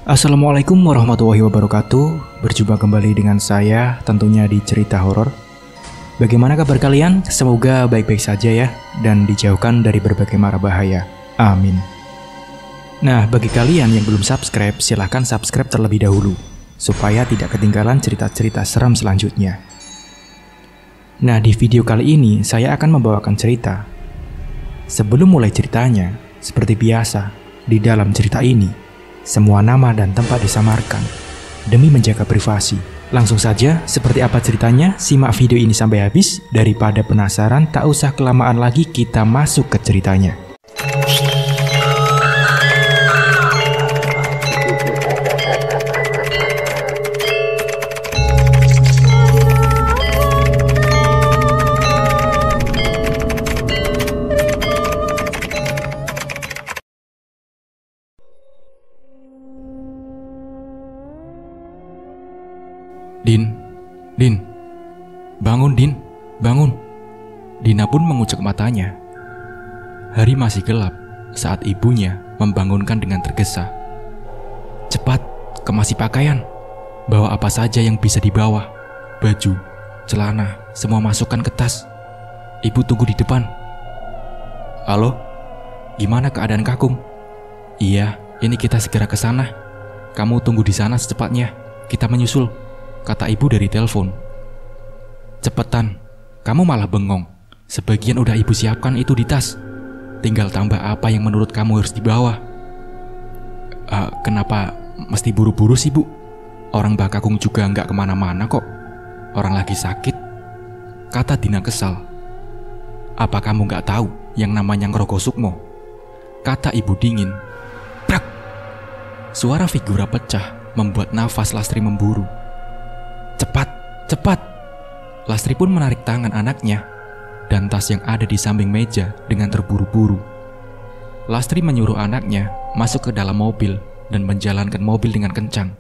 Assalamualaikum warahmatullahi wabarakatuh. Berjumpa kembali dengan saya tentunya di cerita horor. Bagaimana kabar kalian? Semoga baik-baik saja ya, dan dijauhkan dari berbagai mara bahaya. Amin. Nah, bagi kalian yang belum subscribe, silahkan subscribe terlebih dahulu supaya tidak ketinggalan cerita-cerita seram selanjutnya. Nah, di video kali ini saya akan membawakan cerita. Sebelum mulai ceritanya, seperti biasa, di dalam cerita ini semua nama dan tempat disamarkan demi menjaga privasi. Langsung saja, seperti apa ceritanya? Simak video ini sampai habis. Daripada penasaran, tak usah kelamaan lagi, kita masuk ke ceritanya. Din, bangun Din, bangun. Dina pun mengucek matanya. Hari masih gelap saat ibunya membangunkan dengan tergesa. Cepat, kemasi pakaian. Bawa apa saja yang bisa dibawa. Baju, celana, semua masukkan ke tas. Ibu tunggu di depan. Halo, gimana keadaan kakung? Iya, ini kita segera ke sana. Kamu tunggu di sana secepatnya, kita menyusul, kata ibu dari telepon. Cepetan, kamu malah bengong. Sebagian udah ibu siapkan itu di tas. Tinggal tambah apa yang menurut kamu harus dibawa. Kenapa mesti buru-buru sih bu? Orang Mbak Kakung juga nggak kemana-mana kok. Orang lagi sakit, kata Dina kesal. Apa kamu nggak tahu yang namanya Ngroko Sukmo? Kata ibu dingin. Brak! Suara figura pecah membuat nafas Lastri memburu. Cepat, cepat! Lastri pun menarik tangan anaknya dan tas yang ada di samping meja dengan terburu-buru. Lastri menyuruh anaknya masuk ke dalam mobil dan menjalankan mobil dengan kencang.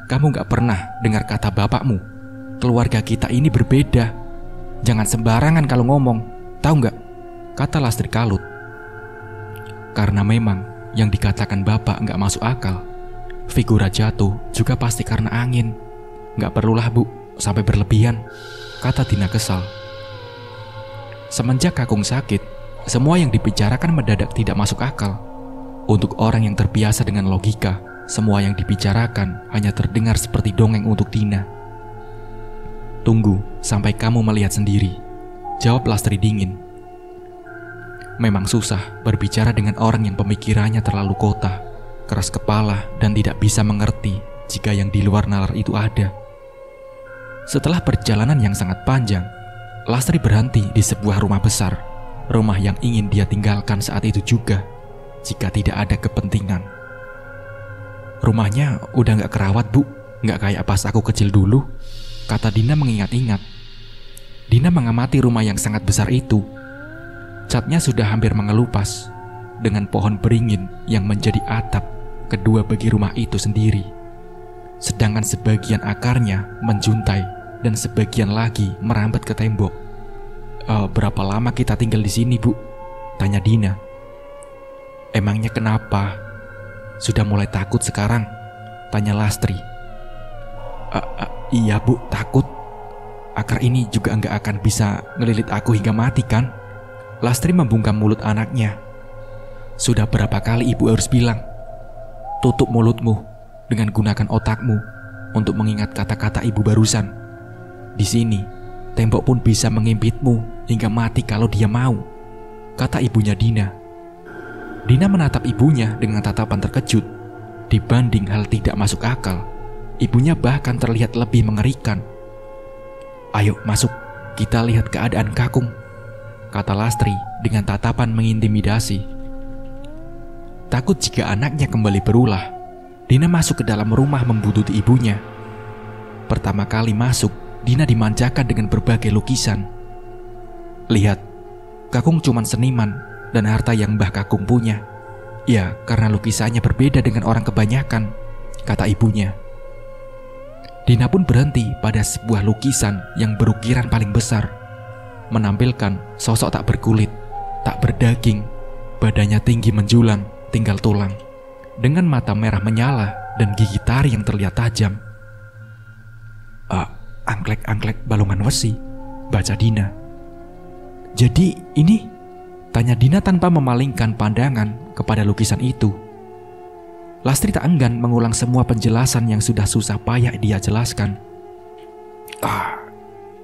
Kamu gak pernah dengar kata bapakmu, keluarga kita ini berbeda. Jangan sembarangan kalau ngomong, tahu gak? Kata Lastri kalut. Karena memang yang dikatakan bapak gak masuk akal. Figura jatuh juga pasti karena angin. Gak perlulah bu, sampai berlebihan, kata Dina kesal. Semenjak kakung sakit, semua yang dibicarakan mendadak tidak masuk akal. Untuk orang yang terbiasa dengan logika, semua yang dibicarakan hanya terdengar seperti dongeng untuk Dina. Tunggu sampai kamu melihat sendiri, jawab Lastri dingin. Memang susah berbicara dengan orang yang pemikirannya terlalu kota, keras kepala dan tidak bisa mengerti jika yang di luar nalar itu ada. Setelah perjalanan yang sangat panjang, Lastri berhenti di sebuah rumah besar. Rumah yang ingin dia tinggalkan saat itu juga, jika tidak ada kepentingan. Rumahnya udah gak kerawat bu, gak kayak pas aku kecil dulu, kata Dina mengingat-ingat. Dina mengamati rumah yang sangat besar itu. Catnya sudah hampir mengelupas, dengan pohon beringin yang menjadi atap kedua bagi rumah itu sendiri. Sedangkan sebagian akarnya menjuntai dan sebagian lagi merambat ke tembok. Berapa lama kita tinggal di sini, Bu? Tanya Dina. Emangnya kenapa? Sudah mulai takut sekarang? Tanya Lastri. Iya, Bu, takut. Akar ini juga nggak akan bisa ngelilit aku hingga mati, kan? Lastri membungkam mulut anaknya. Sudah berapa kali ibu harus bilang, tutup mulutmu dengan gunakan otakmu untuk mengingat kata-kata ibu barusan. Di sini, tembok pun bisa mengimpitmu hingga mati kalau dia mau, kata ibunya Dina. Dina menatap ibunya dengan tatapan terkejut. Dibanding hal tidak masuk akal, ibunya bahkan terlihat lebih mengerikan. Ayo masuk, kita lihat keadaan kakung, kata Lastri dengan tatapan mengintimidasi. Takut jika anaknya kembali berulah, Dina masuk ke dalam rumah membuntuti ibunya. Pertama kali masuk, Dina dimanjakan dengan berbagai lukisan. Lihat, kakung cuman seniman dan harta yang Mbah Kakung punya. Ya, karena lukisannya berbeda dengan orang kebanyakan, kata ibunya. Dina pun berhenti pada sebuah lukisan yang berukiran paling besar, menampilkan sosok tak berkulit, tak berdaging, badannya tinggi menjulang, tinggal tulang. dengan mata merah menyala dan gigi taring yang terlihat tajam. Angklek-angklek balongan wesi, baca Dina. Jadi ini? Tanya Dina tanpa memalingkan pandangan kepada lukisan itu. Lastri tak enggan mengulang semua penjelasan yang sudah susah payah dia jelaskan.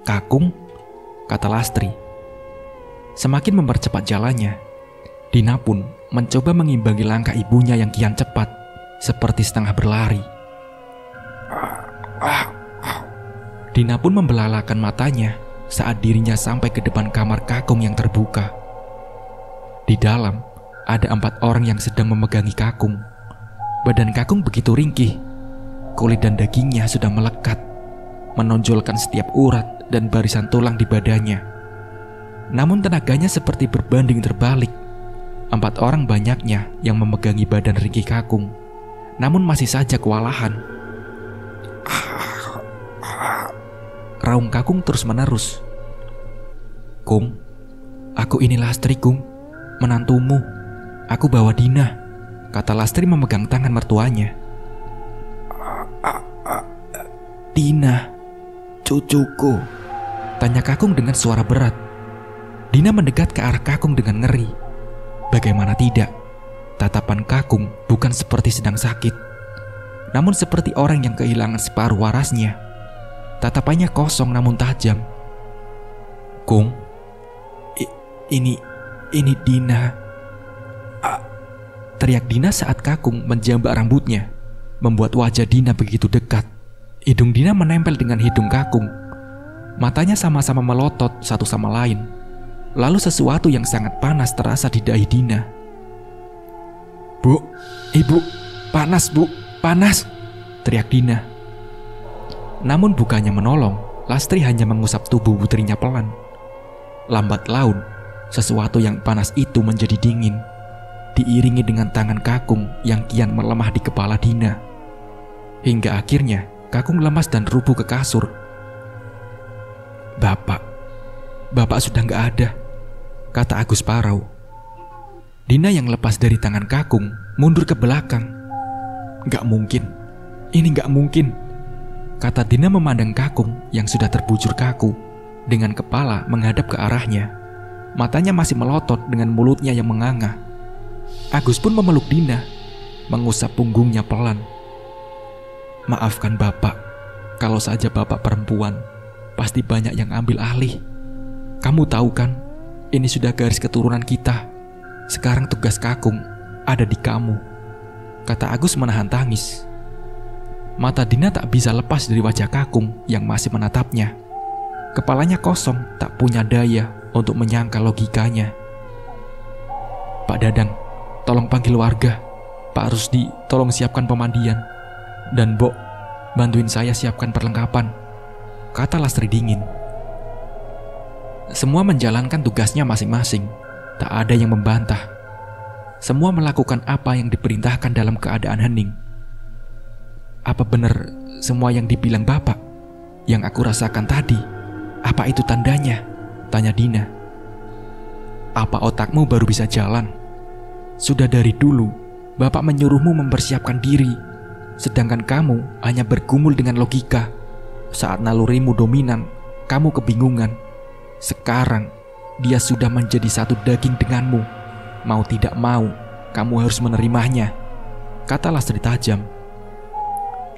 Kakung, kata Lastri. Semakin mempercepat jalannya, Dina pun mencoba mengimbangi langkah ibunya yang kian cepat, seperti setengah berlari. Dina pun membelalakan matanya saat dirinya sampai ke depan kamar kakung yang terbuka. Di dalam ada 4 orang yang sedang memegangi kakung. Badan kakung begitu ringkih, kulit dan dagingnya sudah melekat, menonjolkan setiap urat dan barisan tulang di badannya. Namun tenaganya seperti berbanding terbalik. 4 orang banyaknya yang memegangi badan ringkih kakung, namun masih saja kewalahan. Raung kakung terus menerus. Kung, aku ini Lastri, Kung, menantumu. Aku bawa Dina, kata Lastri memegang tangan mertuanya. Dina, cucuku, tanya kakung dengan suara berat. Dina mendekat ke arah kakung dengan ngeri. Bagaimana tidak, tatapan kakung bukan seperti sedang sakit, namun seperti orang yang kehilangan separuh warasnya. Tatapannya kosong namun tajam. Kung, ini Dina. Teriak Dina saat kakung menjambak rambutnya, membuat wajah Dina begitu dekat. Hidung Dina menempel dengan hidung kakung. Matanya sama-sama melotot satu sama lain. Lalu sesuatu yang sangat panas terasa di dahi Dina. Bu, ibu, panas bu, panas, teriak Dina. Namun bukannya menolong, Lastri hanya mengusap tubuh putrinya pelan. Lambat laun, sesuatu yang panas itu menjadi dingin, diiringi dengan tangan kakung yang kian melemah di kepala Dina. Hingga akhirnya, kakung lemas dan rubuh ke kasur. Bapak sudah gak ada, kata Agus Parau. Dina yang lepas dari tangan kakung mundur ke belakang. Gak mungkin, ini gak mungkin, kata Dina memandang kakung yang sudah terbujur kaku, dengan kepala menghadap ke arahnya. Matanya masih melotot dengan mulutnya yang menganga. Agus pun memeluk Dina, mengusap punggungnya pelan. Maafkan bapak, kalau saja bapak perempuan, pasti banyak yang ambil alih. Kamu tahu kan, ini sudah garis keturunan kita. Sekarang tugas kakung ada di kamu, kata Agus menahan tangis. Mata Dina tak bisa lepas dari wajah kakung yang masih menatapnya. Kepalanya kosong, tak punya daya untuk menyangka logikanya. Pak Dadang, tolong panggil warga. Pak Rusdi, tolong siapkan pemandian. Dan Bok, bantuin saya siapkan perlengkapan, kata Lastri dingin. Semua menjalankan tugasnya masing-masing. Tak ada yang membantah. Semua melakukan apa yang diperintahkan dalam keadaan hening. Apa benar semua yang dibilang bapak? Yang aku rasakan tadi, apa itu tandanya? Tanya Dina. Apa otakmu baru bisa jalan? Sudah dari dulu, bapak menyuruhmu mempersiapkan diri, sedangkan kamu hanya bergumul dengan logika. Saat nalurimu dominan, kamu kebingungan. Sekarang, dia sudah menjadi satu daging denganmu. Mau tidak mau, kamu harus menerimanya, kata Lastri tajam.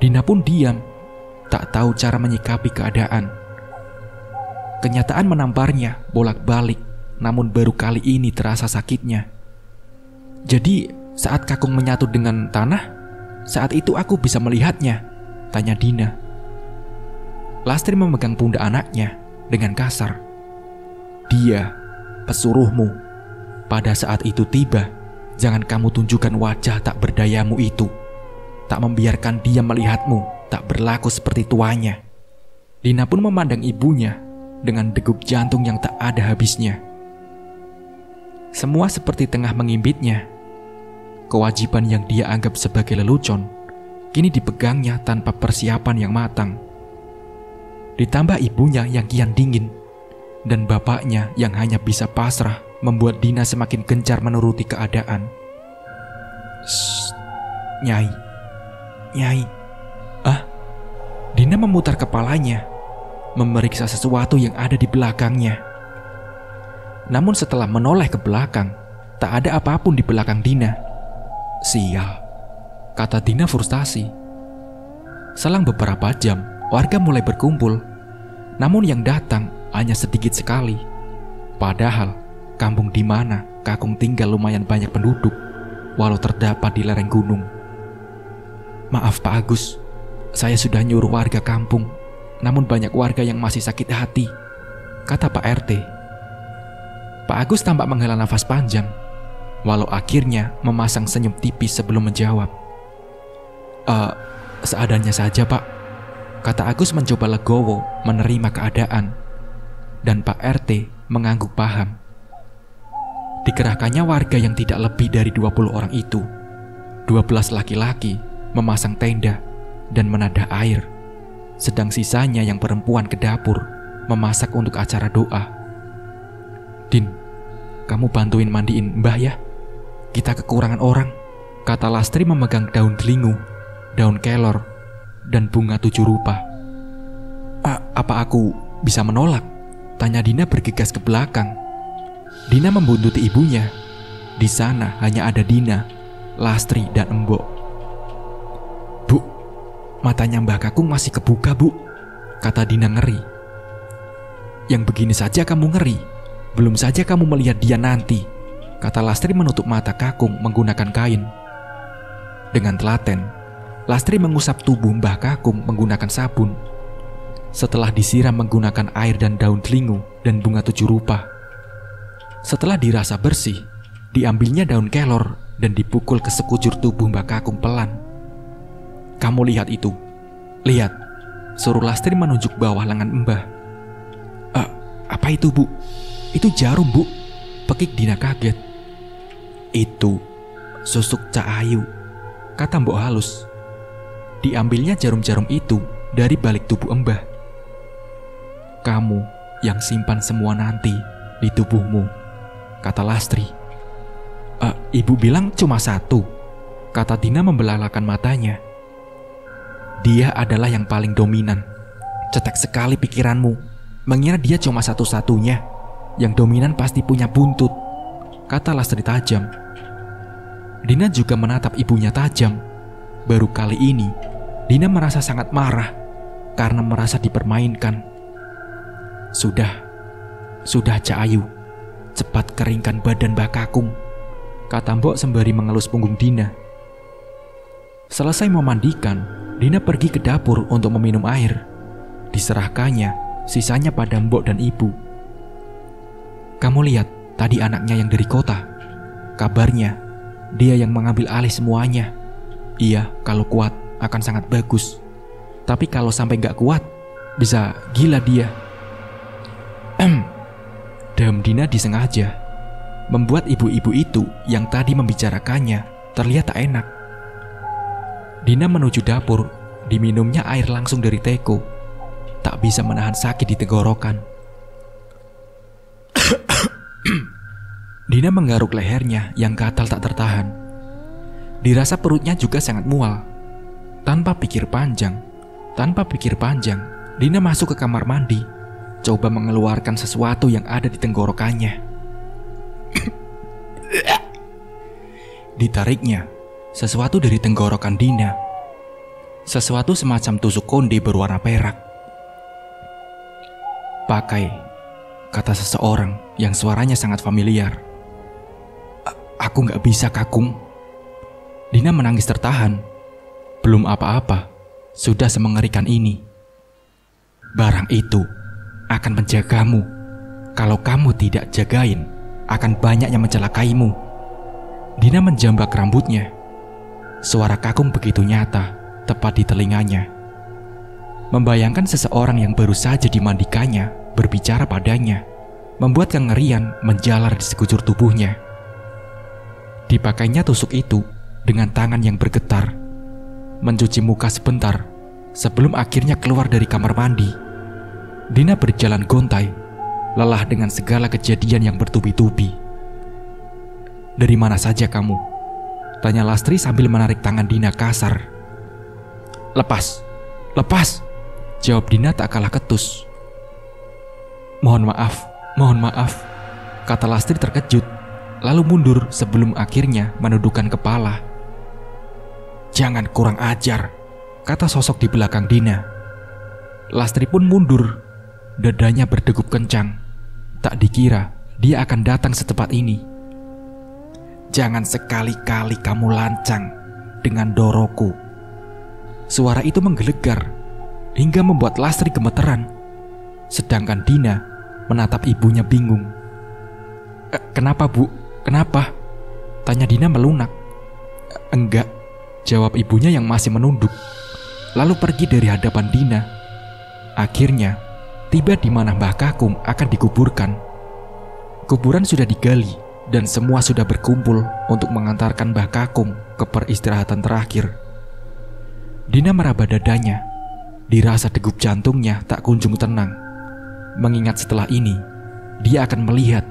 Dina pun diam, tak tahu cara menyikapi keadaan. Kenyataan menamparnya bolak-balik, namun baru kali ini terasa sakitnya. Jadi saat kakung menyatu dengan tanah, saat itu aku bisa melihatnya, tanya Dina. Lastri memegang pundak anaknya dengan kasar. Dia, pesuruhmu. Pada saat itu tiba, jangan kamu tunjukkan wajah tak berdayamu itu. Tak membiarkan dia melihatmu tak berlaku seperti tuanya. Dina pun memandang ibunya dengan degup jantung yang tak ada habisnya. Semua seperti tengah mengimbitnya. Kewajiban yang dia anggap sebagai lelucon kini dipegangnya tanpa persiapan yang matang. Ditambah ibunya yang kian dingin dan bapaknya yang hanya bisa pasrah membuat Dina semakin gencar menuruti keadaan. Nyai, Nyai. Dina memutar kepalanya, memeriksa sesuatu yang ada di belakangnya. Namun setelah menoleh ke belakang, tak ada apapun di belakang Dina. Sial, kata Dina frustasi. Selang beberapa jam, warga mulai berkumpul. Namun yang datang hanya sedikit sekali. Padahal kampung di mana kakung tinggal lumayan banyak penduduk, walau terdapat di lereng gunung. Maaf Pak Agus, saya sudah nyuruh warga kampung, namun banyak warga yang masih sakit hati, kata Pak RT. Pak Agus tampak menghela nafas panjang, walau akhirnya memasang senyum tipis sebelum menjawab. Seadanya saja Pak, kata Agus mencoba legowo menerima keadaan. Dan Pak RT mengangguk paham. Dikerahkannya warga yang tidak lebih dari 20 orang itu. 12 laki-laki memasang tenda dan menadah air, sedang sisanya yang perempuan ke dapur memasak untuk acara doa. Din, kamu bantuin mandiin Mbah ya, kita kekurangan orang, kata Lastri memegang daun telingu, daun kelor, dan bunga 7 rupa. Apa aku bisa menolak? Tanya Dina bergegas ke belakang. Dina membuntuti ibunya. Di sana hanya ada Dina, Lastri, dan Embok. Bu, matanya Mbah Kakung masih kebuka Bu, kata Dina ngeri. Yang begini saja kamu ngeri, belum saja kamu melihat dia nanti, kata Lastri menutup mata Kakung menggunakan kain. Dengan telaten, Lastri mengusap tubuh Mbah Kakung menggunakan sabun. Setelah disiram menggunakan air dan daun telingu dan bunga 7 rupa. Setelah dirasa bersih, diambilnya daun kelor dan dipukul ke sekujur tubuh Mbah Kakung pelan. Kamu lihat itu, lihat, suruh Lastri menunjuk bawah lengan Mbah. Apa itu Bu? Itu jarum Bu, pekik Dina kaget. Itu susuk Cak Ayu, kata Mbok halus. Diambilnya jarum-jarum itu dari balik tubuh Mbah. Kamu yang simpan semua nanti di tubuhmu, kata Lastri. Ibu bilang cuma 1, kata Dina membelalakan matanya. Dia adalah yang paling dominan. Cetek sekali pikiranmu, mengira dia cuma satu-satunya. Yang dominan pasti punya buntut, kata Lastri tajam. Dina juga menatap ibunya tajam. Baru kali ini Dina merasa sangat marah karena merasa dipermainkan. Sudah Cak Ayu, cepat keringkan badan Mbah Kakung, kata Mbok sembari mengelus punggung Dina. Selesai memandikan, Dina pergi ke dapur untuk meminum air. Diserahkannya, sisanya pada Mbok dan ibu. Kamu lihat tadi anaknya yang dari kota. Kabarnya, dia yang mengambil alih semuanya. Iya, kalau kuat akan sangat bagus. Tapi kalau sampai gak kuat, bisa gila dia. Dam Dina disengaja, membuat ibu-ibu itu yang tadi membicarakannya terlihat tak enak. Dina menuju dapur, diminumnya air langsung dari teko. Tak bisa menahan sakit di tenggorokan. Dina menggaruk lehernya yang gatal tak tertahan. Dirasa perutnya juga sangat mual. Tanpa pikir panjang, Dina masuk ke kamar mandi, coba mengeluarkan sesuatu yang ada di tenggorokannya. Ditariknya sesuatu dari tenggorokan Dina. Sesuatu semacam tusuk konde berwarna perak. Pakai, kata seseorang yang suaranya sangat familiar. Aku gak bisa Kakung. Dina menangis tertahan. Belum apa-apa, sudah semengerikan ini. Barang itu akan menjagamu. Kalau kamu tidak jagain, akan banyak yang mencelakaimu. Dina menjambak rambutnya. Suara Kakung begitu nyata, tepat di telinganya. Membayangkan seseorang yang baru saja dimandikannya berbicara padanya, membuat kengerian menjalar di sekujur tubuhnya. Dipakainya tusuk itu dengan tangan yang bergetar, mencuci muka sebentar sebelum akhirnya keluar dari kamar mandi. Dina berjalan gontai, lelah dengan segala kejadian yang bertubi-tubi. Dari mana saja kamu? Tanya Lastri sambil menarik tangan Dina kasar. Lepas, lepas, jawab Dina tak kalah ketus. Mohon maaf, kata Lastri terkejut, lalu mundur sebelum akhirnya menundukkan kepala. Jangan kurang ajar, kata sosok di belakang Dina. Lastri pun mundur, dadanya berdegup kencang. Tak dikira dia akan datang secepat ini. Jangan sekali-kali kamu lancang dengan Doroku. Suara itu menggelegar hingga membuat Lastri gemeteran. Sedangkan Dina menatap ibunya bingung. Kenapa bu? Kenapa? Tanya Dina melunak. Enggak, jawab ibunya yang masih menunduk. Lalu pergi dari hadapan Dina. Akhirnya tiba di mana Mbah Kakung akan dikuburkan. Kuburan sudah digali dan semua sudah berkumpul untuk mengantarkan Mbah Kakung ke peristirahatan terakhir. Dina meraba dadanya. Dirasa degup jantungnya tak kunjung tenang. Mengingat setelah ini dia akan melihat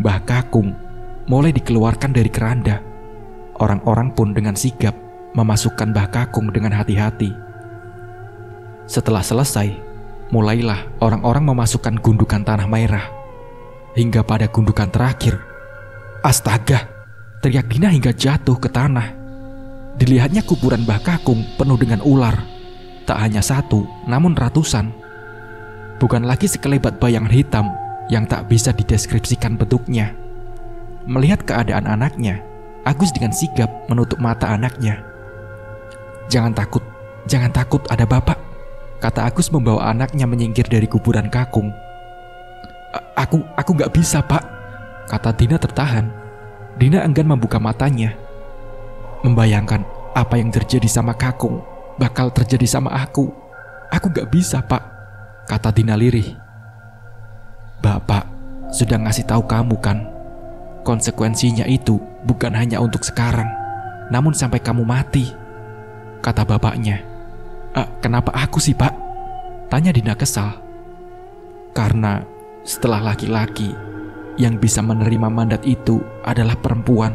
Mbah Kakung mulai dikeluarkan dari keranda. Orang-orang pun dengan sigap memasukkan Mbah Kakung dengan hati-hati. Setelah selesai, mulailah orang-orang memasukkan gundukan tanah merah. Hingga pada gundukan terakhir, astaga, teriak Dina hingga jatuh ke tanah. Dilihatnya kuburan Mbah Kakung penuh dengan ular. Tak hanya satu, namun ratusan. Bukan lagi sekelebat bayangan hitam yang tak bisa dideskripsikan bentuknya. Melihat keadaan anaknya, Agus dengan sigap menutup mata anaknya. Jangan takut ada bapak, kata Agus membawa anaknya menyingkir dari kuburan Kakung. Aku gak bisa pak, kata Dina tertahan. Dina enggan membuka matanya. Membayangkan apa yang terjadi sama Kakung bakal terjadi sama aku. Aku gak bisa pak, kata Dina lirih. Bapak sudah ngasih tahu kamu kan, konsekuensinya itu bukan hanya untuk sekarang, namun sampai kamu mati, kata bapaknya. Kenapa aku sih pak? Tanya Dina kesal. Karena setelah laki-laki yang bisa menerima mandat itu adalah perempuan.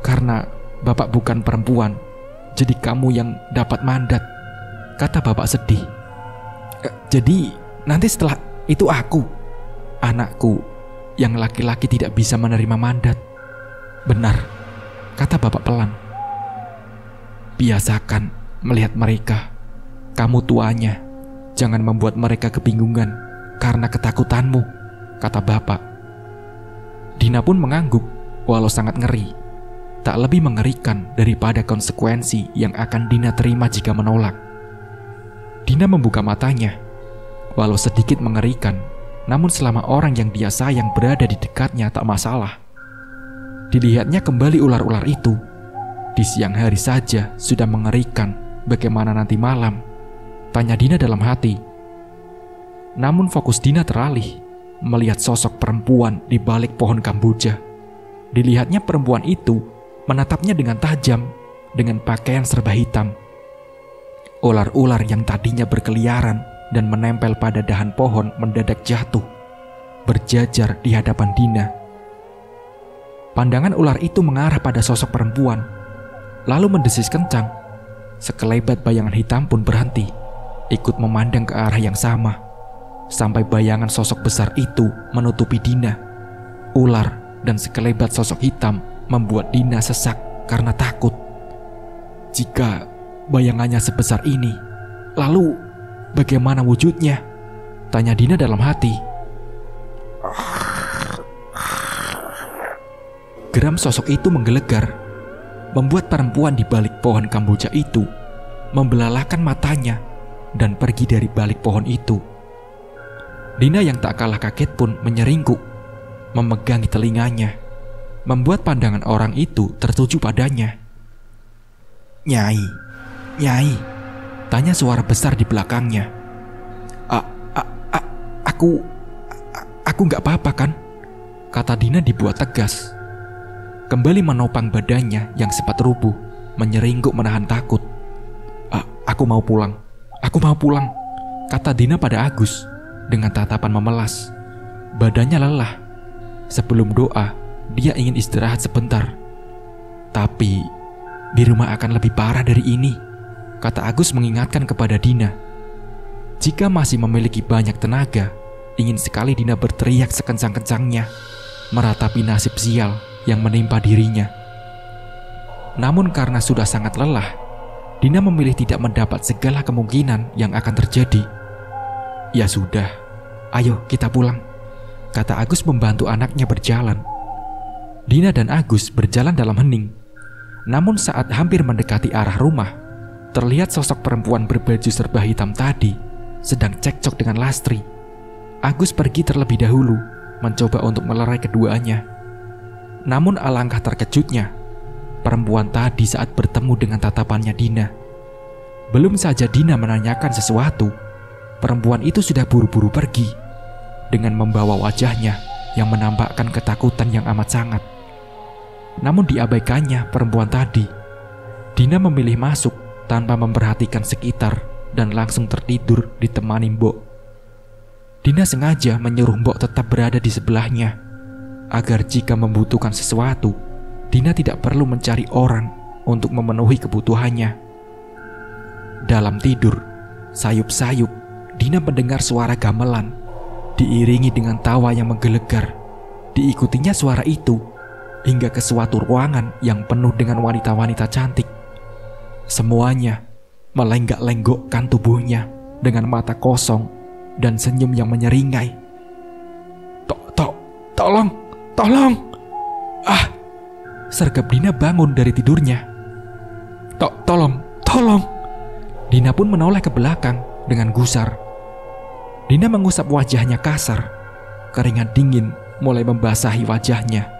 Karena bapak bukan perempuan, jadi kamu yang dapat mandat, kata bapak sedih. Jadi nanti setelah itu aku, anakku yang laki-laki tidak bisa menerima mandat. Benar, kata bapak pelan. Biasakan melihat mereka. Kamu tuanya, jangan membuat mereka kebingungan karena ketakutanmu, kata bapak. Dina pun mengangguk walau sangat ngeri. Tak lebih mengerikan daripada konsekuensi yang akan Dina terima jika menolak. Dina membuka matanya. Walau sedikit mengerikan, namun selama orang yang dia sayang berada di dekatnya tak masalah. Dilihatnya kembali ular-ular itu. Di siang hari saja sudah mengerikan, bagaimana nanti malam? Tanya Dina dalam hati. Namun fokus Dina teralih melihat sosok perempuan di balik pohon kamboja. Dilihatnya perempuan itu menatapnya dengan tajam dengan pakaian serba hitam. Ular-ular yang tadinya berkeliaran dan menempel pada dahan pohon mendadak jatuh, berjajar di hadapan Dina. Pandangan ular itu mengarah pada sosok perempuan, lalu mendesis kencang. Sekelebat bayangan hitam pun berhenti, ikut memandang ke arah yang sama, sampai bayangan sosok besar itu menutupi Dina. Ular dan sekelebat sosok hitam membuat Dina sesak karena takut. Jika bayangannya sebesar ini, lalu bagaimana wujudnya? Tanya Dina dalam hati. Geram sosok itu menggelegar, membuat perempuan di balik pohon kamboja itu membelalakan matanya dan pergi dari balik pohon itu. Dina yang tak kalah kaget pun menyeringkuk, memegangi telinganya, membuat pandangan orang itu tertuju padanya. Nyai, Nyai, tanya suara besar di belakangnya. Aku gak apa-apa kan? Kata Dina dibuat tegas. Kembali menopang badannya yang sempat rubuh, menyeringguk menahan takut. Aku mau pulang, kata Dina pada Agus dengan tatapan memelas. Badannya lelah. Sebelum doa, dia ingin istirahat sebentar. Tapi di rumah akan lebih parah dari ini, kata Agus mengingatkan kepada Dina. Jika masih memiliki banyak tenaga, ingin sekali Dina berteriak sekencang-kencangnya, meratapi nasib sial yang menimpa dirinya. Namun karena sudah sangat lelah, Dina memilih tidak mendapat segala kemungkinan yang akan terjadi. Ya sudah, ayo kita pulang, kata Agus membantu anaknya berjalan. Dina dan Agus berjalan dalam hening. Namun saat hampir mendekati arah rumah, terlihat sosok perempuan berbaju serba hitam tadi sedang cekcok dengan Lastri. Agus pergi terlebih dahulu, mencoba untuk melerai keduanya. Namun alangkah terkejutnya, perempuan tadi saat bertemu dengan tatapannya Dina. Belum saja Dina menanyakan sesuatu, perempuan itu sudah buru-buru pergi dengan membawa wajahnya yang menampakkan ketakutan yang amat sangat. Namun diabaikannya perempuan tadi. Dina memilih masuk tanpa memperhatikan sekitar dan langsung tertidur ditemani Mbok. Dina sengaja menyuruh Mbok tetap berada di sebelahnya, agar jika membutuhkan sesuatu, Dina tidak perlu mencari orang untuk memenuhi kebutuhannya. Dalam tidur, sayup-sayup, Dina mendengar suara gamelan, diiringi dengan tawa yang menggelegar. Diikutinya suara itu hingga ke suatu ruangan yang penuh dengan wanita-wanita cantik. Semuanya melenggak-lenggokkan tubuhnya dengan mata kosong dan senyum yang menyeringai. Tolong! Ah! Sergap Dina bangun dari tidurnya. Tolong! Dina pun menoleh ke belakang dengan gusar. Dina mengusap wajahnya kasar. Keringat dingin mulai membasahi wajahnya.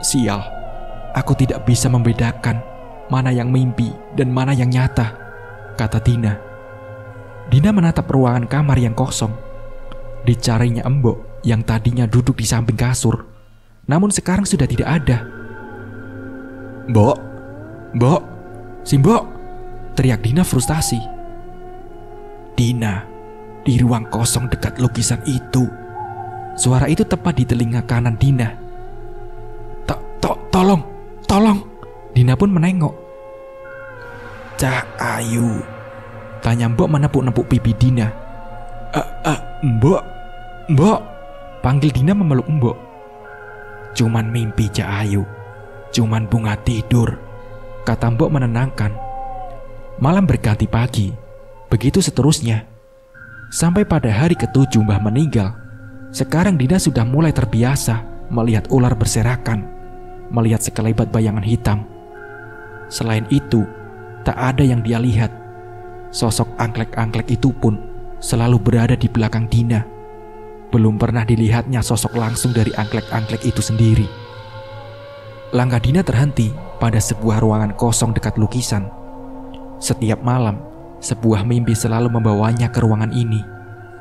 Sial, aku tidak bisa membedakan mana yang mimpi dan mana yang nyata, kata Dina. Dina menatap ruangan kamar yang kosong. Dicarinya Mbok yang tadinya duduk di samping kasur, namun sekarang sudah tidak ada. Mbok, si Mbok, teriak Dina frustasi. Dina, di ruang kosong dekat lukisan itu. Suara itu tepat di telinga kanan Dina. Tolong. Dina pun menengok. Cak Ayu, tanya Mbok menepuk-nepuk pipi Dina. Mbok, panggil Dina memeluk Mbok. Cuman mimpi Cak Ayu, cuman bunga tidur, kata Mbok menenangkan. Malam berganti pagi, begitu seterusnya. Sampai pada hari ke-7 Mbah meninggal, sekarang Dina sudah mulai terbiasa melihat ular berserakan, melihat sekelebat bayangan hitam. Selain itu, tak ada yang dia lihat. Sosok angklek-angklek itu pun selalu berada di belakang Dina. Belum pernah dilihatnya sosok langsung dari angklek-angklek itu sendiri. Langkah Dina terhenti pada sebuah ruangan kosong dekat lukisan. Setiap malam, sebuah mimpi selalu membawanya ke ruangan ini,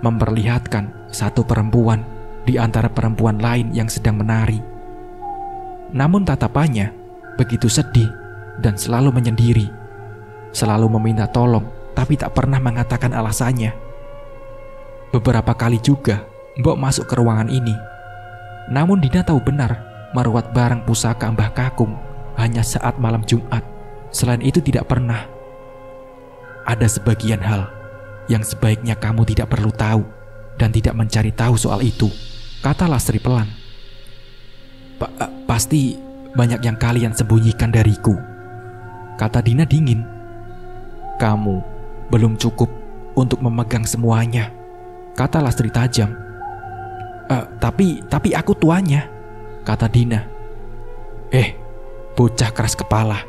memperlihatkan satu perempuan di antara perempuan lain yang sedang menari. Namun tatapannya begitu sedih dan selalu menyendiri. Selalu meminta tolong, tapi tak pernah mengatakan alasannya. Beberapa kali juga Mbok masuk ke ruangan ini. Namun Dina tahu benar meruat barang pusaka Mbah Kakung hanya saat malam Jumat. Selain itu tidak pernah. Ada sebagian hal yang sebaiknya kamu tidak perlu tahu dan tidak mencari tahu soal itu, kata Lastri pelan. Pasti banyak yang kalian sembunyikan dariku, kata Dina dingin. Kamu belum cukup untuk memegang semuanya, kata Lastri tajam. Tapi aku tuanya, kata Dina. Bocah keras kepala.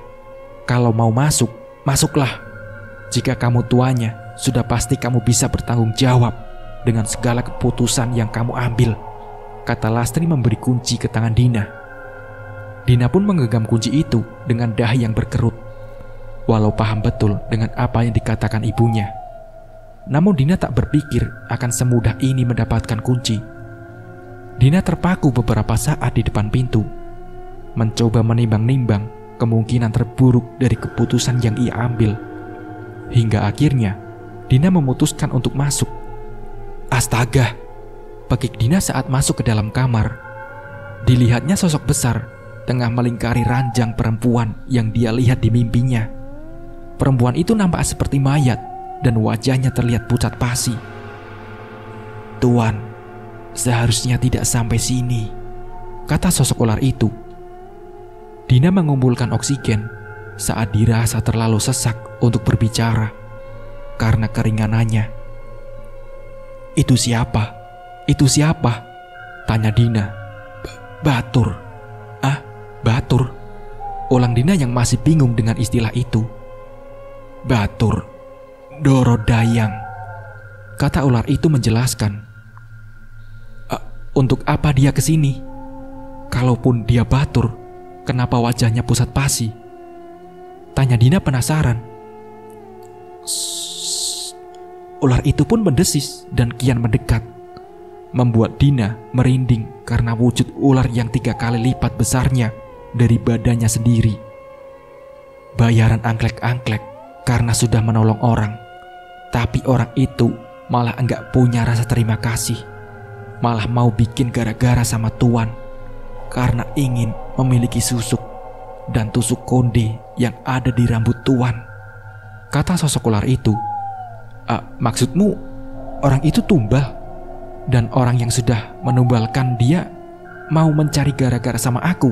Kalau mau masuk, masuklah. Jika kamu tuanya, sudah pasti kamu bisa bertanggung jawab dengan segala keputusan yang kamu ambil, kata Lastri memberi kunci ke tangan Dina. Dina pun menggenggam kunci itu dengan dahi yang berkerut, walau paham betul dengan apa yang dikatakan ibunya. Namun Dina tak berpikir akan semudah ini mendapatkan kunci. Dina terpaku beberapa saat di depan pintu, mencoba menimbang-nimbang kemungkinan terburuk dari keputusan yang ia ambil. Hingga akhirnya Dina memutuskan untuk masuk. Astaga, pekik Dina saat masuk ke dalam kamar. Dilihatnya sosok besar tengah melingkari ranjang perempuan yang dia lihat di mimpinya. Perempuan itu nampak seperti mayat dan wajahnya terlihat pucat pasi. "Tuan, seharusnya tidak sampai sini," kata sosok ular itu. Dina mengumpulkan oksigen saat dirasa terlalu sesak untuk berbicara karena keringanannya. "Itu siapa? Itu siapa?" tanya Dina. Batur." "Ah, Batur?" ulang Dina yang masih bingung dengan istilah itu. "Batur, Doro Dayang," kata ular itu menjelaskan. "Untuk apa dia kesini? Kalaupun dia Batur, kenapa wajahnya pusat pasi?" tanya Dina penasaran. "Shh." Ular itu pun mendesis dan kian mendekat, membuat Dina merinding karena wujud ular yang 3 kali lipat besarnya dari badannya sendiri. Bayaran angklek-angklek karena sudah menolong orang, tapi orang itu malah enggak punya rasa terima kasih, malah mau bikin gara-gara sama tuan karena ingin memiliki susuk dan tusuk konde yang ada di rambut tuan, kata sosok ular itu. Maksudmu orang itu tumbal? Dan orang yang sudah menumbalkan dia mau mencari gara-gara sama aku?"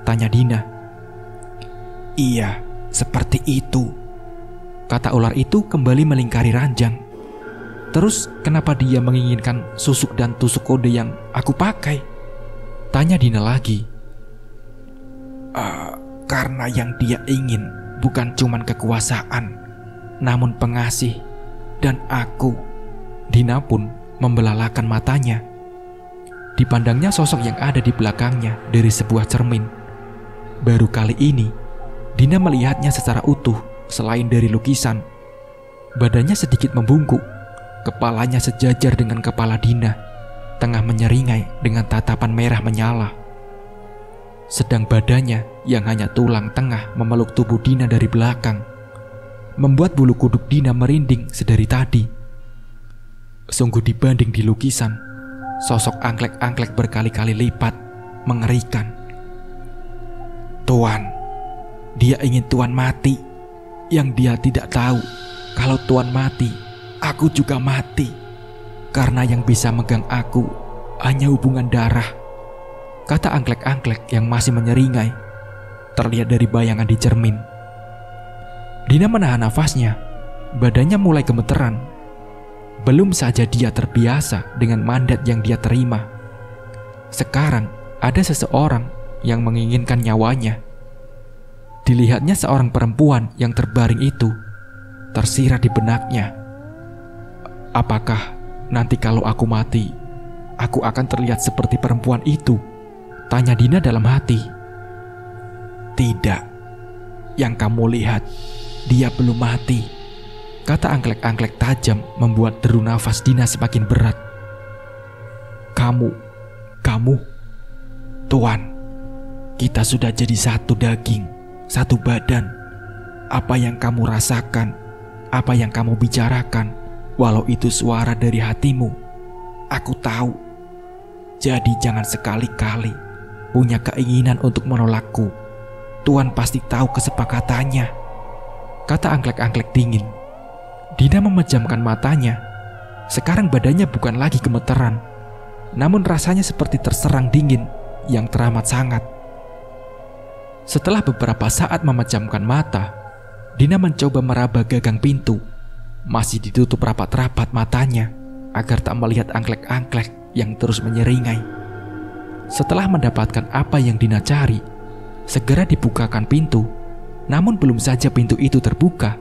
tanya Dina. "Iya, seperti itu," kata ular itu kembali melingkari ranjang. "Terus kenapa dia menginginkan susuk dan tusuk kode yang aku pakai?" tanya Dina lagi. Karena yang dia ingin bukan cuman kekuasaan, namun pengasih dan aku." Dina pun membelalakan matanya. Dipandangnya sosok yang ada di belakangnya dari sebuah cermin. Baru kali ini Dina melihatnya secara utuh selain dari lukisan. Badannya sedikit membungkuk, kepalanya sejajar dengan kepala Dina, tengah menyeringai dengan tatapan merah menyala. Sedang badannya yang hanya tulang tengah memeluk tubuh Dina dari belakang, membuat bulu kuduk Dina merinding sedari tadi. Sungguh dibanding di lukisan, sosok angklek-angklek berkali-kali lipat mengerikan. "Tuan, dia ingin Tuan mati. Yang dia tidak tahu, kalau Tuan mati, aku juga mati. Karena yang bisa megang aku hanya hubungan darah," kata angklek-angklek yang masih menyeringai, terlihat dari bayangan di cermin. Dina menahan nafasnya, badannya mulai gemeteran. Belum saja dia terbiasa dengan mandat yang dia terima, sekarang ada seseorang yang menginginkan nyawanya. Dilihatnya seorang perempuan yang terbaring itu, tersirat di benaknya. "Apakah nanti kalau aku mati, aku akan terlihat seperti perempuan itu?" tanya Dina dalam hati. "Tidak, yang kamu lihat, dia belum mati," kata angklek-angklek tajam membuat deru nafas Dina semakin berat. Kamu, Tuan, kita sudah jadi satu daging, satu badan. Apa yang kamu rasakan, apa yang kamu bicarakan, walau itu suara dari hatimu, aku tahu. Jadi jangan sekali-kali punya keinginan untuk menolakku. Tuan pasti tahu kesepakatannya," kata angklek-angklek dingin. Dina memejamkan matanya. Sekarang badannya bukan lagi gemeteran, namun rasanya seperti terserang dingin yang teramat sangat. Setelah beberapa saat memejamkan mata, Dina mencoba meraba gagang pintu. Masih ditutup rapat-rapat matanya agar tak melihat angklek-angklek yang terus menyeringai. Setelah mendapatkan apa yang Dina cari, segera dibukakan pintu. Namun belum saja pintu itu terbuka,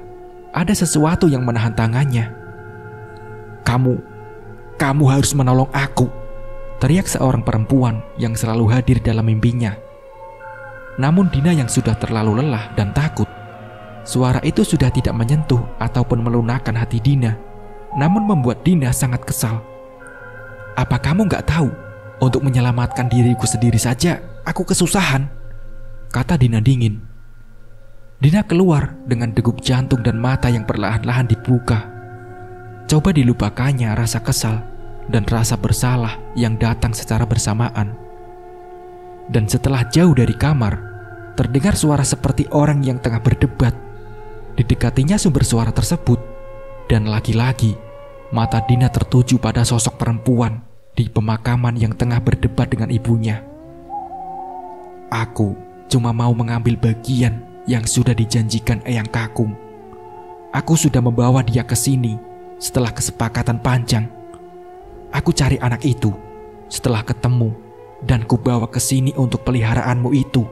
ada sesuatu yang menahan tangannya. Kamu harus menolong aku," teriak seorang perempuan yang selalu hadir dalam mimpinya. Namun Dina yang sudah terlalu lelah dan takut, suara itu sudah tidak menyentuh ataupun melunakkan hati Dina, namun membuat Dina sangat kesal. "Apa kamu gak tahu, untuk menyelamatkan diriku sendiri saja aku kesusahan?" kata Dina dingin. Dina keluar dengan degup jantung dan mata yang perlahan-lahan dibuka. Coba dilupakannya rasa kesal dan rasa bersalah yang datang secara bersamaan. Dan setelah jauh dari kamar, terdengar suara seperti orang yang tengah berdebat. Didekatinya sumber suara tersebut, dan lagi-lagi mata Dina tertuju pada sosok perempuan di pemakaman yang tengah berdebat dengan ibunya. Aku cuma mau mengambil bagian yang sudah dijanjikan Eyang Kakung. Aku sudah membawa dia ke sini setelah kesepakatan panjang. Aku cari anak itu setelah ketemu dan kubawa ke sini untuk peliharaanmu itu.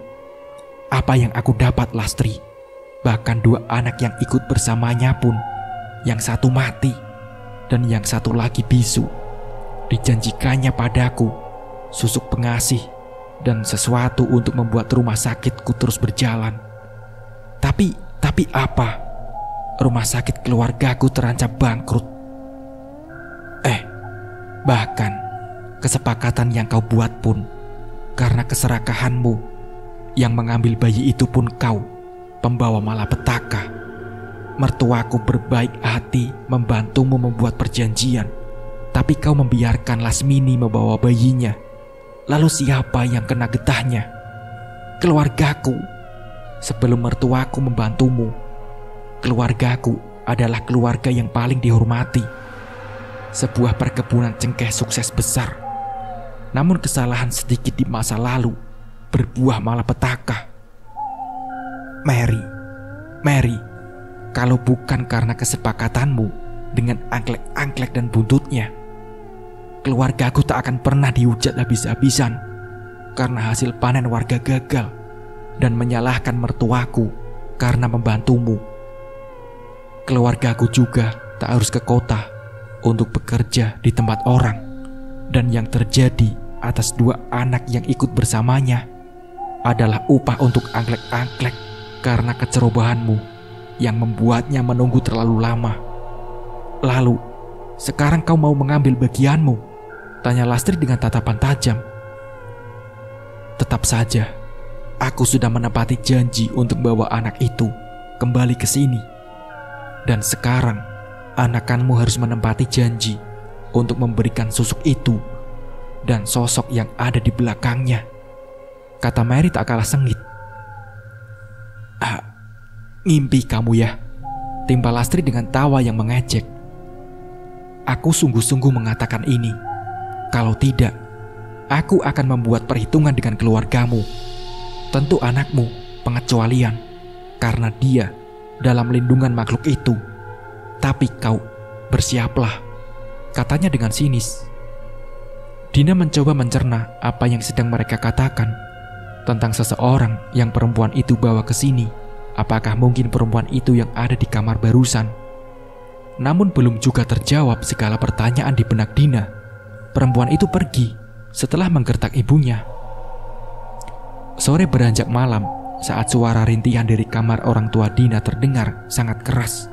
Apa yang aku dapat, Lastri? Bahkan 2 anak yang ikut bersamanya pun, yang satu mati dan yang satu lagi bisu. Dijanjikannya padaku susuk pengasih dan sesuatu untuk membuat rumah sakitku terus berjalan. Tapi apa? Rumah sakit keluargaku terancam bangkrut. Bahkan kesepakatan yang kau buat pun karena keserakahanmu, yang mengambil bayi itu pun kau, pembawa malapetaka. Mertuaku berbaik hati membantumu membuat perjanjian, tapi kau membiarkan Lasmini membawa bayinya. Lalu siapa yang kena getahnya? Keluargaku. Sebelum mertuaku membantumu, keluargaku adalah keluarga yang paling dihormati. Sebuah perkebunan cengkeh sukses besar. Namun kesalahan sedikit di masa lalu berbuah malapetaka. Mary, kalau bukan karena kesepakatanmu dengan angklek-angklek dan buntutnya, keluargaku tak akan pernah dihujat habis-habisan karena hasil panen warga gagal dan menyalahkan mertuaku karena membantumu. Keluargaku juga tak harus ke kota untuk bekerja di tempat orang, dan yang terjadi atas 2 anak yang ikut bersamanya adalah upah untuk angklek-angklek karena kecerobohanmu yang membuatnya menunggu terlalu lama. Lalu, sekarang kau mau mengambil bagianmu? Tanya Lastri dengan tatapan tajam. Tetap saja, aku sudah menepati janji untuk bawa anak itu kembali ke sini. Dan sekarang, anakanmu harus menepati janji untuk memberikan susuk itu dan sosok yang ada di belakangnya, kata Mary tak kalah sengit. Ngimpi kamu ya, timpal Lastri dengan tawa yang mengejek. Aku sungguh-sungguh mengatakan ini. Kalau tidak, aku akan membuat perhitungan dengan keluargamu. Tentu anakmu pengecualian, karena dia dalam lindungan makhluk itu. Tapi kau bersiaplah, katanya dengan sinis. Dina mencoba mencerna apa yang sedang mereka katakan tentang seseorang yang perempuan itu bawa ke sini. Apakah mungkin perempuan itu yang ada di kamar barusan? Namun belum juga terjawab segala pertanyaan di benak Dina. Perempuan itu pergi setelah menggertak ibunya. Sore beranjak malam saat suara rintihan dari kamar orang tua Dina terdengar sangat keras.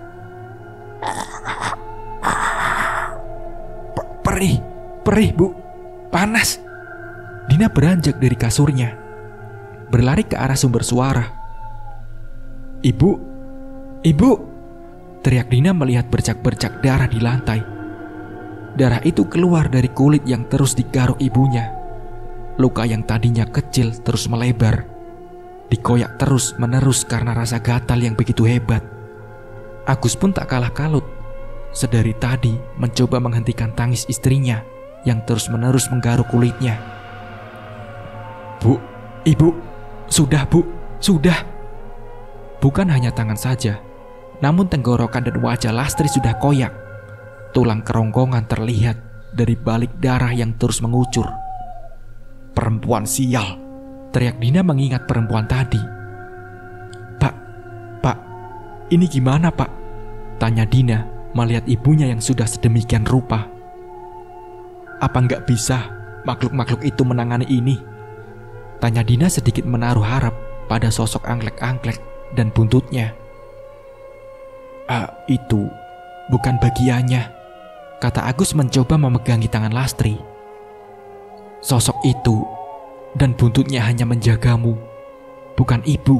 Perih bu, panas. Dina beranjak dari kasurnya, berlari ke arah sumber suara. Ibu, teriak Dina melihat bercak-bercak darah di lantai. Darah itu keluar dari kulit yang terus digaruk ibunya. Luka yang tadinya kecil terus melebar, dikoyak terus menerus karena rasa gatal yang begitu hebat. Agus pun tak kalah kalut. Sedari tadi mencoba menghentikan tangis istrinya yang terus-menerus menggaruk kulitnya. Ibu, sudah bu, sudah. Bukan hanya tangan saja, namun tenggorokan dan wajah Lastri sudah koyak. Tulang kerongkongan terlihat dari balik darah yang terus mengucur. Perempuan sial, teriak Dina mengingat perempuan tadi. Pak, ini gimana pak? Tanya Dina melihat ibunya yang sudah sedemikian rupa. Apa nggak bisa makhluk-makhluk itu menangani ini? Tanya Dina sedikit menaruh harap pada sosok angklek-angklek dan buntutnya. Itu bukan bagiannya, kata Agus mencoba memegangi tangan Lastri. Sosok itu dan buntutnya hanya menjagamu, bukan ibu,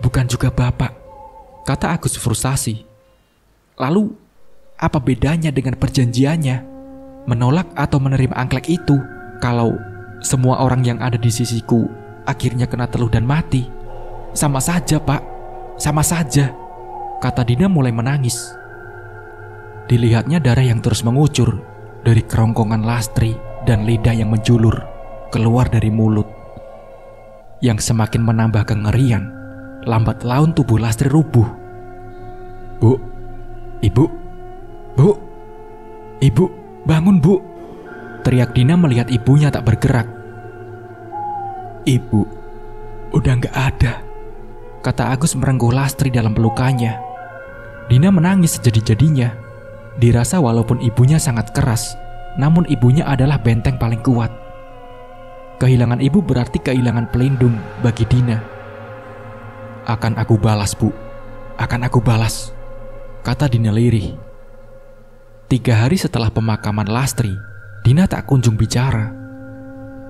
bukan juga bapak, kata Agus frustasi. Lalu, apa bedanya dengan perjanjiannya? Menolak atau menerima angklek itu kalau semua orang yang ada di sisiku akhirnya kena teluh dan mati. Sama saja, Pak. Sama saja, kata Dina mulai menangis. Dilihatnya darah yang terus mengucur dari kerongkongan Lastri dan lidah yang menjulur keluar dari mulut. Yang semakin menambah kengerian, lambat laun tubuh Lastri rubuh. Bu, ibu, bu, ibu, bangun bu, teriak Dina melihat ibunya tak bergerak. Ibu, udah gak ada, kata Agus merengkuh Lastri dalam pelukannya. Dina menangis sejadi-jadinya. Dirasa walaupun ibunya sangat keras, namun ibunya adalah benteng paling kuat. Kehilangan ibu berarti kehilangan pelindung bagi Dina. Akan aku balas, Bu. Akan aku balas, kata Dina lirih. 3 hari setelah pemakaman Lastri, Dina tak kunjung bicara.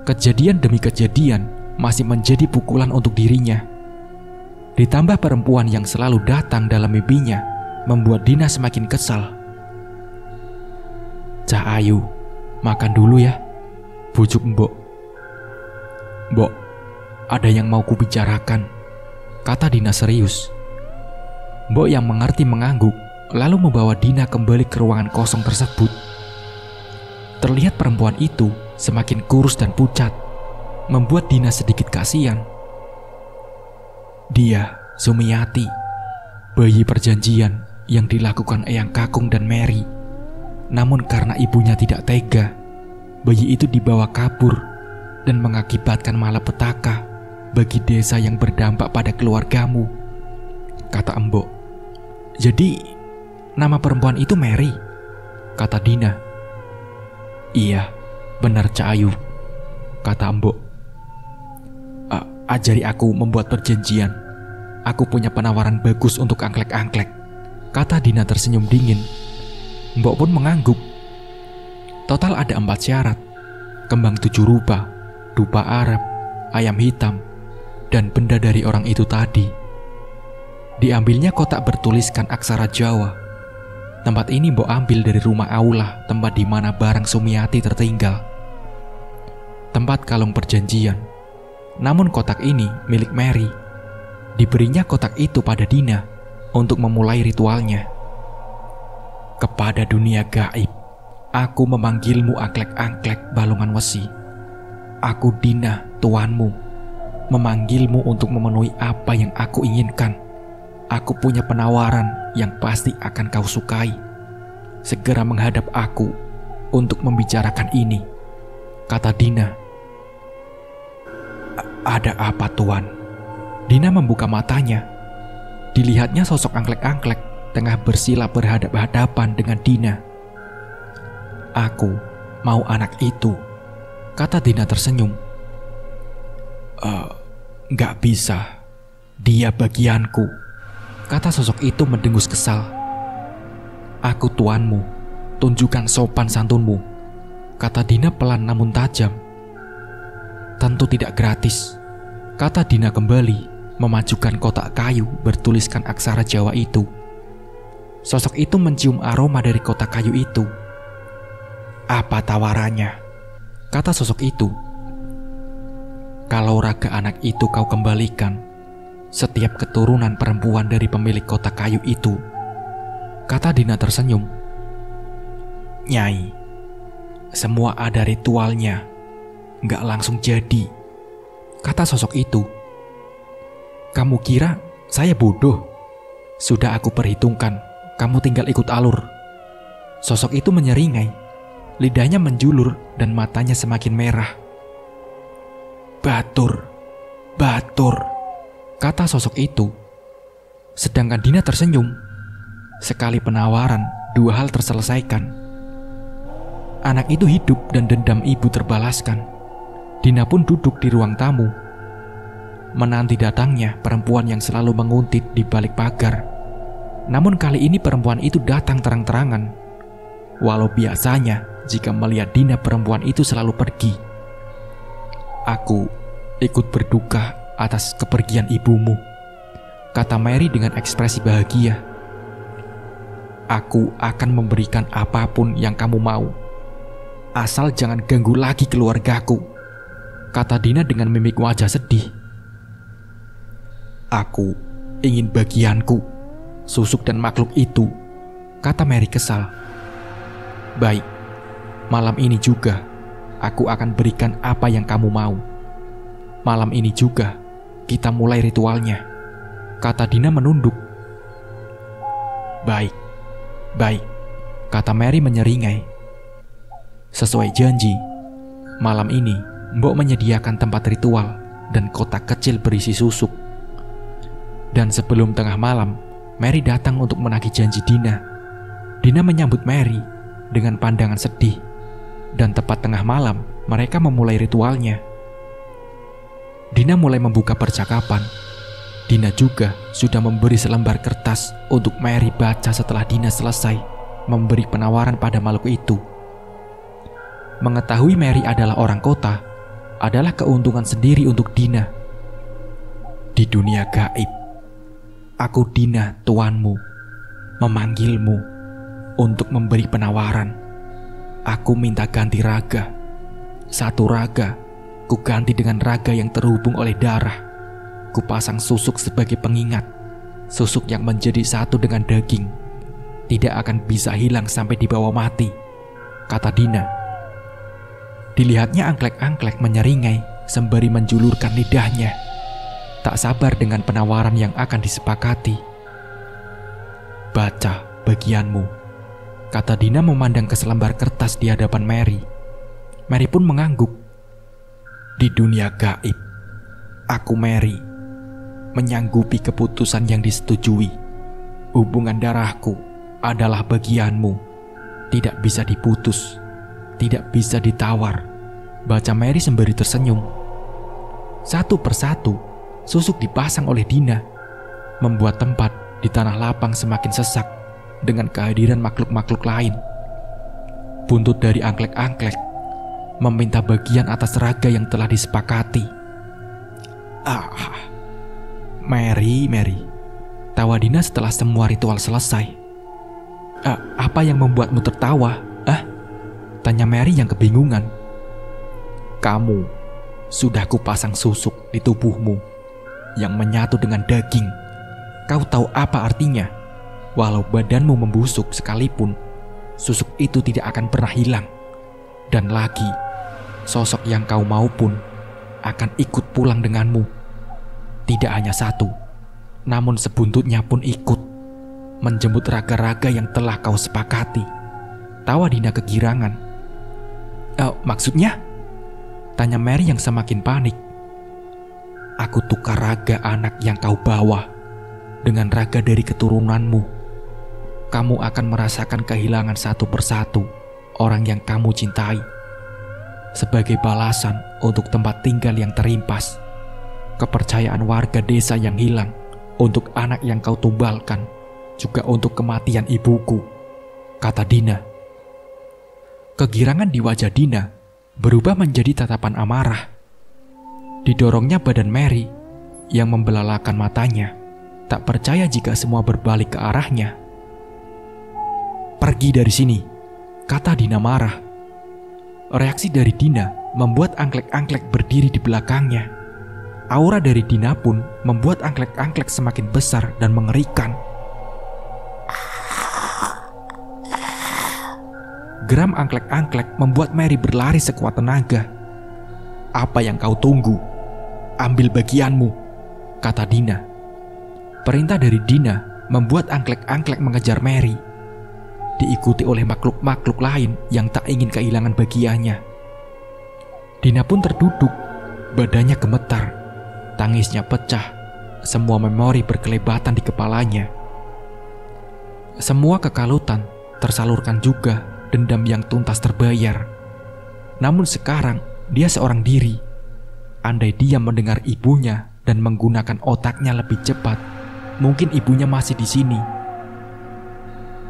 Kejadian demi kejadian masih menjadi pukulan untuk dirinya. Ditambah perempuan yang selalu datang dalam mimpinya membuat Dina semakin kesal. Cah Ayu, makan dulu ya, bujuk Mbok. Mbok, ada yang mau kubicarakan, kata Dina serius. Mbok yang mengerti mengangguk, lalu membawa Dina kembali ke ruangan kosong tersebut. Terlihat perempuan itu semakin kurus dan pucat, membuat Dina sedikit kasihan. Dia, Sumiati, bayi perjanjian yang dilakukan Eyang Kakung dan Mary. Namun karena ibunya tidak tega, bayi itu dibawa kabur dan mengakibatkan malapetaka bagi desa yang berdampak pada keluargamu, kata Mbok. Jadi, nama perempuan itu Mary, kata Dina. Iya, benar Cak Ayu, kata Mbok. Ajari aku membuat perjanjian. Aku punya penawaran bagus untuk angklek-angklek, kata Dina tersenyum dingin. Mbok pun mengangguk. Total ada 4 syarat: kembang 7 rupa, dupa Arab, ayam hitam, dan benda dari orang itu tadi. Diambilnya kotak bertuliskan aksara Jawa. Tempat ini Mbok ambil dari rumah Aula, tempat di mana barang Sumiati tertinggal. Tempat kalung perjanjian. Namun kotak ini milik Mary. Diberinya kotak itu pada Dina untuk memulai ritualnya. Kepada dunia gaib, aku memanggilmu angklek-angklek balongan wesi. Aku Dina, tuanmu, memanggilmu untuk memenuhi apa yang aku inginkan. Aku punya penawaran yang pasti akan kau sukai. Segera menghadap aku untuk membicarakan ini, kata Dina. Ada apa, Tuan? Dina membuka matanya. Dilihatnya sosok angklek-angklek tengah bersila berhadap-hadapan dengan Dina. Aku mau anak itu, kata Dina tersenyum. Gak bisa, dia bagianku, kata sosok itu mendengus kesal. Aku tuanmu, tunjukkan sopan santunmu, kata Dina pelan namun tajam. Tentu tidak gratis, kata Dina kembali, memajukan kotak kayu bertuliskan aksara Jawa itu. Sosok itu mencium aroma dari kotak kayu itu. Apa tawarannya? Kata sosok itu. Kalau raga anak itu kau kembalikan, setiap keturunan perempuan dari pemilik kotak kayu itu, kata Dina tersenyum. Nyai, semua ada ritualnya, gak langsung jadi, kata sosok itu. Kamu kira saya bodoh? Sudah aku perhitungkan. Kamu tinggal ikut alur. Sosok itu menyeringai. Lidahnya menjulur dan matanya semakin merah. Batur, batur, kata sosok itu. Sedangkan Dina tersenyum. Sekali penawaran, 2 hal terselesaikan. Anak itu hidup dan dendam ibu terbalaskan. Dina pun duduk di ruang tamu, menanti datangnya perempuan yang selalu menguntit di balik pagar. Namun kali ini perempuan itu datang terang-terangan. Walau biasanya jika melihat Dina perempuan itu selalu pergi. Aku ikut berduka atas kepergian ibumu, kata Mary dengan ekspresi bahagia. Aku akan memberikan apapun yang kamu mau, asal jangan ganggu lagi keluargaku, kata Dina dengan mimik wajah sedih. Aku ingin bagianku, susuk dan makhluk itu, kata Mary kesal. Baik, malam ini juga aku akan berikan apa yang kamu mau. Malam ini juga kita mulai ritualnya, kata Dina menunduk. Baik, kata Mary menyeringai. Sesuai janji, malam ini Mbok menyediakan tempat ritual dan kotak kecil berisi susuk. Dan sebelum tengah malam, Mary datang untuk menagih janji Dina. Dina menyambut Mary dengan pandangan sedih. Dan tepat tengah malam, mereka memulai ritualnya. Dina mulai membuka percakapan. Dina juga sudah memberi selembar kertas untuk Mary baca setelah Dina selesai memberi penawaran pada makhluk itu. Mengetahui Mary adalah orang kota adalah keuntungan sendiri untuk Dina. Di dunia gaib, aku Dina, tuanmu, memanggilmu untuk memberi penawaran. Aku minta ganti raga. Satu raga ku ganti dengan raga yang terhubung oleh darah. Ku pasang susuk sebagai pengingat. Susuk yang menjadi satu dengan daging tidak akan bisa hilang sampai dibawa mati, kata Dina. Dilihatnya angklek-angklek menyeringai sembari menjulurkan lidahnya, tak sabar dengan penawaran yang akan disepakati. Baca bagianmu, kata Dina memandang ke selembar kertas di hadapan Mary. Mary pun mengangguk. Di dunia gaib, aku Mary menyanggupi keputusan yang disetujui. Hubungan darahku adalah bagianmu, tidak bisa diputus, tidak bisa ditawar, baca Mary sembari tersenyum. Satu persatu, susuk dipasang oleh Dina, membuat tempat di tanah lapang semakin sesak dengan kehadiran makhluk-makhluk lain. Buntut dari angklek-angklek meminta bagian atas raga yang telah disepakati. Mary, tawa Dina setelah semua ritual selesai. Apa yang membuatmu tertawa? Tanya Mary yang kebingungan. Kamu sudah kupasang susuk di tubuhmu yang menyatu dengan daging. Kau tahu apa artinya? Walau badanmu membusuk sekalipun, susuk itu tidak akan pernah hilang. Dan lagi, sosok yang kau mau pun akan ikut pulang denganmu. Tidak hanya satu, namun sebuntutnya pun ikut menjemput raga-raga yang telah kau sepakati. Tawa Dina kegirangan. Maksudnya? Tanya Mary yang semakin panik. Aku tukar raga anak yang kau bawa dengan raga dari keturunanmu. Kamu akan merasakan kehilangan satu persatu orang yang kamu cintai. Sebagai balasan untuk tempat tinggal yang terimpas, kepercayaan warga desa yang hilang, untuk anak yang kau tumbalkan, juga untuk kematian ibuku, kata Dina. Kegirangan di wajah Dina berubah menjadi tatapan amarah. Didorongnya badan Mary yang membelalakan matanya, tak percaya jika semua berbalik ke arahnya. Pergi dari sini, kata Dina marah. Reaksi dari Dina membuat angklek-angklek berdiri di belakangnya. Aura dari Dina pun membuat angklek-angklek semakin besar dan mengerikan. Geram angklek-angklek membuat Mary berlari sekuat tenaga. Apa yang kau tunggu? Ambil bagianmu, kata Dina. Perintah dari Dina membuat angklek-angklek mengejar Mary, diikuti oleh makhluk-makhluk lain yang tak ingin kehilangan bagiannya. Dina pun terduduk, badannya gemetar, tangisnya pecah, semua memori berkelebatan di kepalanya. Semua kekalutan tersalurkan juga dendam yang tuntas terbayar. Namun sekarang dia seorang diri. Andai dia mendengar ibunya dan menggunakan otaknya lebih cepat, mungkin ibunya masih di sini.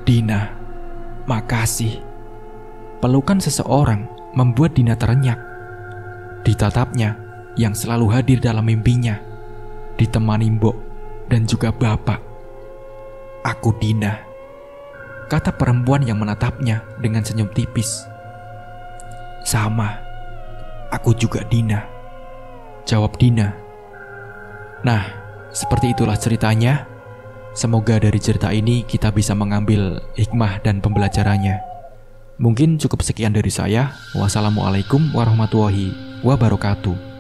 Dina, makasih. Pelukan seseorang membuat Dina terenyak. Ditatapnya yang selalu hadir dalam mimpinya, ditemani Mbok dan juga Bapak. Aku Dina, kata perempuan yang menatapnya dengan senyum tipis. Sama, aku juga Dina, jawab Dina. Nah, seperti itulah ceritanya. Semoga dari cerita ini kita bisa mengambil hikmah dan pembelajarannya. Mungkin cukup sekian dari saya. Wassalamualaikum warahmatullahi wabarakatuh.